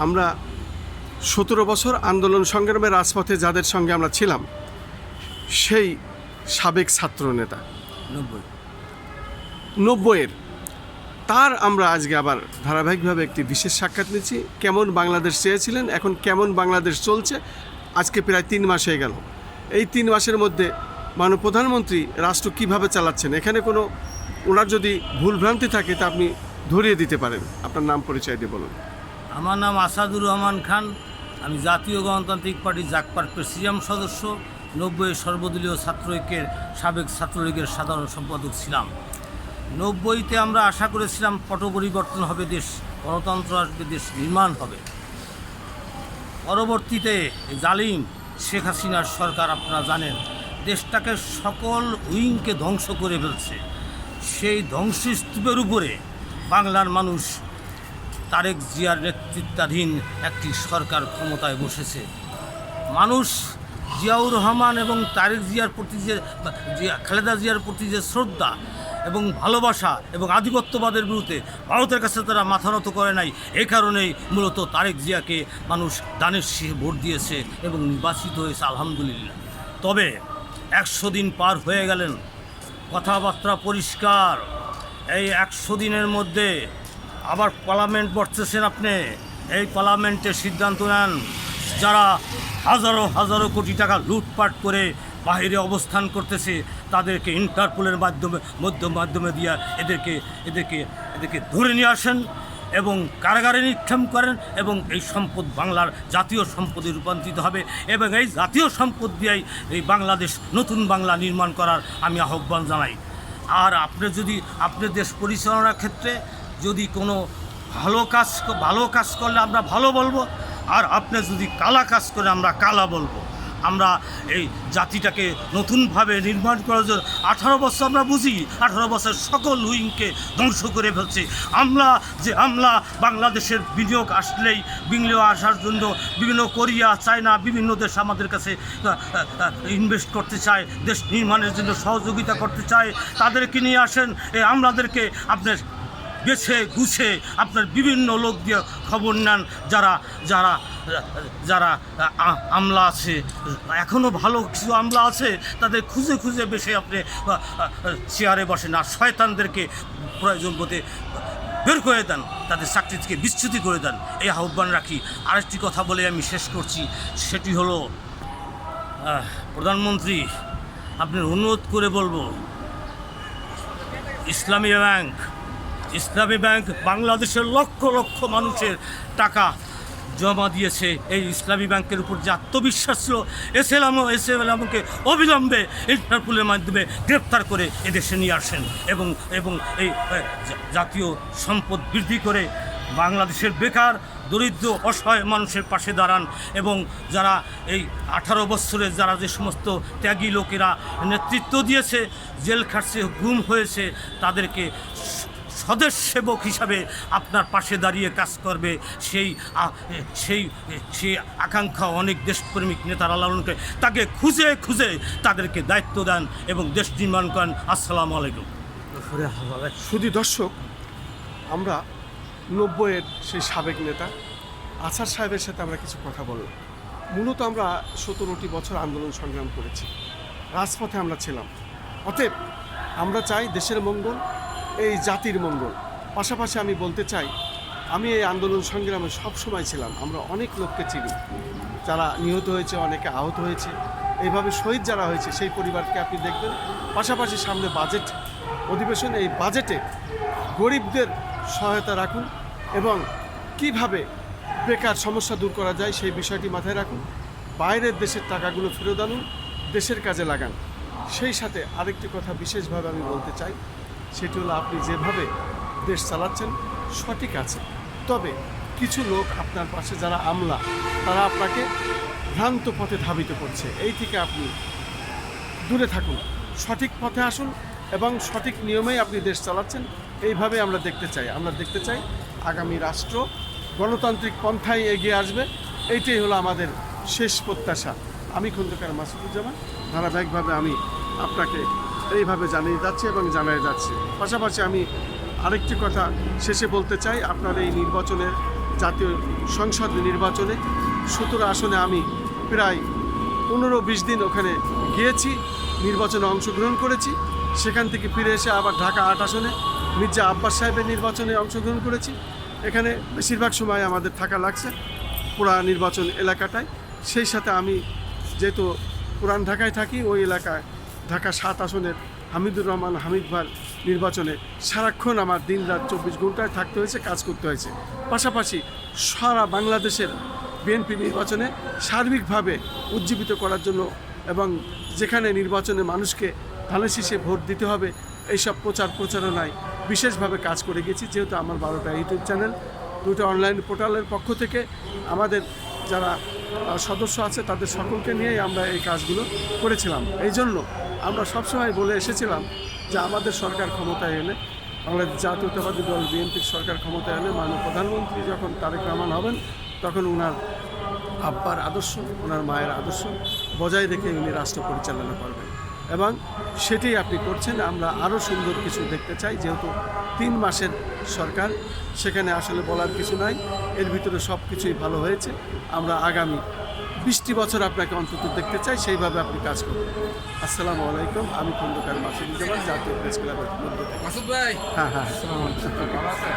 আমরা 17 বছর আন্দোলন সংগ্রামের রাজপথে যাদের সঙ্গে আমরা ছিলাম, সেই সাবেক ছাত্র নেতা 90-এর তার আমরা আজকে আবার ধারাবাহিকভাবে একটি বিশেষ সাক্ষাৎ নিচ্ছি। কেমন বাংলাদেশ চেয়েছিলেন, এখন কেমন বাংলাদেশ চলছে, আজকে প্রায় 3 মাস হয়ে গেল। এই 3 মাসের মধ্যে মাননীয় প্রধানমন্ত্রী রাষ্ট্র কীভাবে চালাচ্ছেন, এখানে কোনো ওনার যদি ভুলভ্রান্তি থাকে তা আপনি ধরিয়ে দিতে পারেন। আপনার নাম পরিচয় দিয়ে বলুন। আমার নাম আসাদুর রহমান খান। আমি জাতীয় গণতান্ত্রিক পার্টি জাকপার প্রেসিডিয়াম সদস্য, 90 সর্বদলীয় ছাত্র ঐক্যের সাবেক ছাত্রলীগের সাধারণ সম্পাদক ছিলাম। 90-তে আমরা আশা করেছিলাম পট পরিবর্তন হবে, দেশ গণতন্ত্র আসবে, দেশ নির্মাণ হবে। পরবর্তীতে জালিম শেখ হাসিনার সরকার, আপনারা জানেন, দেশটাকে সকল উইংকে ধ্বংস করে ফেলছে। সেই ধ্বংসস্তূপের উপরে বাংলার মানুষ তারেক জিয়ার নেতৃত্বাধীন একটি সরকার ক্ষমতায় বসেছে। মানুষ জিয়াউর রহমান এবং তারেক জিয়ার প্রতি যে খালেদা জিয়ার প্রতি যে শ্রদ্ধা এবং ভালোবাসা এবং আধিপত্যবাদের বিরুদ্ধে ভারতের কাছে তারা মাথা নত করে নাই, এই কারণেই মূলত তারেক জিয়াকে মানুষ দানের শীষে ভোট দিয়েছে এবং নির্বাচিত হয়েছে, আলহামদুলিল্লাহ। তবে 100 দিন পার হয়ে গেলেন, কথাবার্তা পরিষ্কার। এই 100 দিনের মধ্যে আবার পার্লামেন্ট বসতেছেন আপনি, এই পার্লামেন্টে সিদ্ধান্ত নেন যারা হাজারো হাজারো কোটি টাকা লুটপাট করে বাইরে অবস্থান করতেছে তাদেরকে ইন্টারপোলের মাধ্যমে দিয়ে এদেরকে ধরে নিয়ে আসেন এবং কারাগারে নিক্ষেপ করেন এবং এই সম্পদ বাংলার জাতীয় সম্পদে রূপান্তরিত হবে এবং এই জাতীয় সম্পদ দিয়েই এই বাংলাদেশ নতুন বাংলা নির্মাণ করার আমি আহ্বান জানাই। আর আপনি যদি আপনার দেশ পরিচালনার ক্ষেত্রে যদি কোনো ভালো কাজ করলে আমরা ভালো বলবো, আর আপনি যদি কালা কাজ করে আমরা কালা বলবো। আমরা এই জাতিটাকে নতুনভাবে নির্মাণ করার জন্য 18 বছর আমরা বুঝি, 18 বছর সকল উইংকে ধ্বংস করে ফেলছে। আমরা বাংলাদেশের বিনিয়োগ আসলেই বিনিয়োগ আসার জন্য বিভিন্ন কোরিয়া, চায়না, বিভিন্ন দেশ আমাদের কাছে ইনভেস্ট করতে চায়, দেশ নির্মাণের জন্য সহযোগিতা করতে চায়। তাদেরকে নিয়ে আসেন, আমাদেরকে আপনার বেছে গুছে আপনার বিভিন্ন লোক দিয়ে খবর নেন, যারা আমলা আছে, এখনও ভালো কিছু আমলা আছে, তাদের খুঁজে খুঁজে বেশি আপনি চেয়ারে বসেন, আর শয়তানদেরকে প্রয়োজন বোধে বের করে দেন, তাদের চাকরি থেকে বিচ্যুতি করে দেন, এই আহ্বান রাখি। আরেকটি কথা বলে আমি শেষ করছি, সেটি হলো প্রধানমন্ত্রী, আপনার অনুরোধ করে বলবো, ইসলামী ব্যাংক বাংলাদেশের লক্ষ লক্ষ মানুষের টাকা জমা দিয়েছে। এই ইসলামী ব্যাংকের উপর যে আত্মবিশ্বাস ছিল, এসএমকে অবিলম্বে ইন্টারপোলের মাধ্যমে গ্রেপ্তার করে এদেশে নিয়ে আসেন এবং এই জাতীয় সম্পদ বৃদ্ধি করে বাংলাদেশের বেকার, দরিদ্র, অসহায় মানুষের পাশে দাঁড়ান এবং যারা এই 18 বছরে যারা যে সমস্ত ত্যাগী লোকেরা নেতৃত্ব দিয়েছে, জেল খাটছে, গুম হয়েছে, তাদেরকে স্বদেশ সেবক হিসাবে আপনার পাশে দাঁড়িয়ে কাজ করবে, সেই আকাঙ্ক্ষা অনেক দেশপ্রেমিক নেতারা লালন করে, তাকে খুঁজে খুঁজে তাদেরকে দায়িত্ব দেন এবং দেশ নির্মাণ করেন। আসসালামু আলাইকুম। শুধু দর্শক, আমরা 90-এর সেই সাবেক নেতা আছার সাহেবের সাথে আমরা কিছু কথা বললাম। মূলত আমরা 17টি বছর আন্দোলন সংগ্রাম করেছি, রাজপথে আমরা ছিলাম। অতএব আমরা চাই দেশের মঙ্গল, এই জাতির মঙ্গল। পাশাপাশি আমি বলতে চাই, আমি এই আন্দোলন সংগ্রামে সবসময় ছিলাম। আমরা অনেক লোককে চিনি যারা নিহত হয়েছে, অনেকে আহত হয়েছে, এইভাবে শহীদ যারা হয়েছে সেই পরিবারকে আপনি দেখবেন। পাশাপাশি সামনে বাজেট অধিবেশন, এই বাজেটে গরিবদের সহায়তা রাখুন এবং কিভাবে বেকার সমস্যা দূর করা যায় সেই বিষয়টি মাথায় রাখুন। বাইরের দেশের টাকাগুলো ফেরত আনুন, দেশের কাজে লাগান। সেই সাথে আরেকটি কথা বিশেষভাবে আমি বলতে চাই, সেটি হলো আপনি যেভাবে দেশ চালাচ্ছেন সঠিক আছে, তবে কিছু লোক আপনার পাশে যারা আমলা, তারা আপনাকে ভ্রান্ত পথে ধাবিত করছে। এই থেকে আপনি দূরে থাকুন, সঠিক পথে আসুন এবং সঠিক নিয়মেই আপনি দেশ চালাচ্ছেন, এইভাবে আমরা দেখতে চাই আগামী রাষ্ট্র গণতান্ত্রিক পন্থায় এগিয়ে আসবে। এইটাই হলো আমাদের শেষ প্রত্যাশা। আমি খন্দকার মাসুদুজ্জামান, ধারাবাহিকভাবে আমি আপনাকে এইভাবে জানিয়ে যাচ্ছি এবং জানাই যাচ্ছি। পাশাপাশি আমি আরেকটি কথা শেষে বলতে চাই, আপনার এই নির্বাচনের জাতীয় সংসদ নির্বাচনে 17 আসনে আমি প্রায় 15-20 দিন ওখানে গিয়েছি, নির্বাচনে অংশগ্রহণ করেছি। সেখান থেকে ফিরে এসে আবার ঢাকা 8 আসনে মির্জা আব্বাস সাহেবের নির্বাচনে অংশগ্রহণ করেছি। এখানে বেশিরভাগ সময় আমাদের থাকা লাগছে পুরা নির্বাচন এলাকাটায়। সেই সাথে আমি যেহেতু পুরান ঢাকায় থাকি, ওই এলাকায় ঢাকা 7 আসনের হামিদুর রহমান হামিদ ভার নির্বাচনে সারাক্ষণ আমার দিন রাত 24 ঘন্টায় থাকতে হয়েছে, কাজ করতে হয়েছে। পাশাপাশি সারা বাংলাদেশের বিএনপি নির্বাচনে সার্বিকভাবে উজ্জীবিত করার জন্য এবং যেখানে নির্বাচনে মানুষকে ধানের শীষে ভোট দিতে হবে এইসব প্রচারণায় বিশেষভাবে কাজ করে গেছি। যেহেতু আমার 12টা ইউটিউব চ্যানেল, 2টা অনলাইন পোর্টালের পক্ষ থেকে আমাদের যারা সদস্য আছে তাদের সকলকে নিয়েই আমরা এই কাজগুলো করেছিলাম। এই জন্য আমরা সবসময় বলে এসেছিলাম যে আমাদের সরকার ক্ষমতায় এলে, বাংলাদেশ জাতীয়তাবাদী দল বিএনপির সরকার ক্ষমতায় এলে মাননীয় প্রধানমন্ত্রী যখন তারেক রহমান হবেন, তখন ওনার আব্বার আদর্শ, ওনার মায়ের আদর্শ বজায় রেখে উনি রাষ্ট্র পরিচালনা করবেন এবং সেটাই আপনি করছেন। আমরা আরও সুন্দর কিছু দেখতে চাই। যেহেতু 3 মাসের সরকার, সেখানে আসলে বলার কিছু নাই, এর ভিতরে সব কিছুই ভালো হয়েছে। আমরা আগামী 20টি বছর আপনাকে অন্তত দেখতে চাই, সেইভাবে আপনি কাজ করবেন। আসসালামু আলাইকুম, আমি খন্দকার মাসুদুজ্জামান, জাতীয় প্রেস ক্লাবের মধ্যে থেকে। মাসুদ ভাই, হ্যাঁ হ্যাঁ। ভালো আছেন?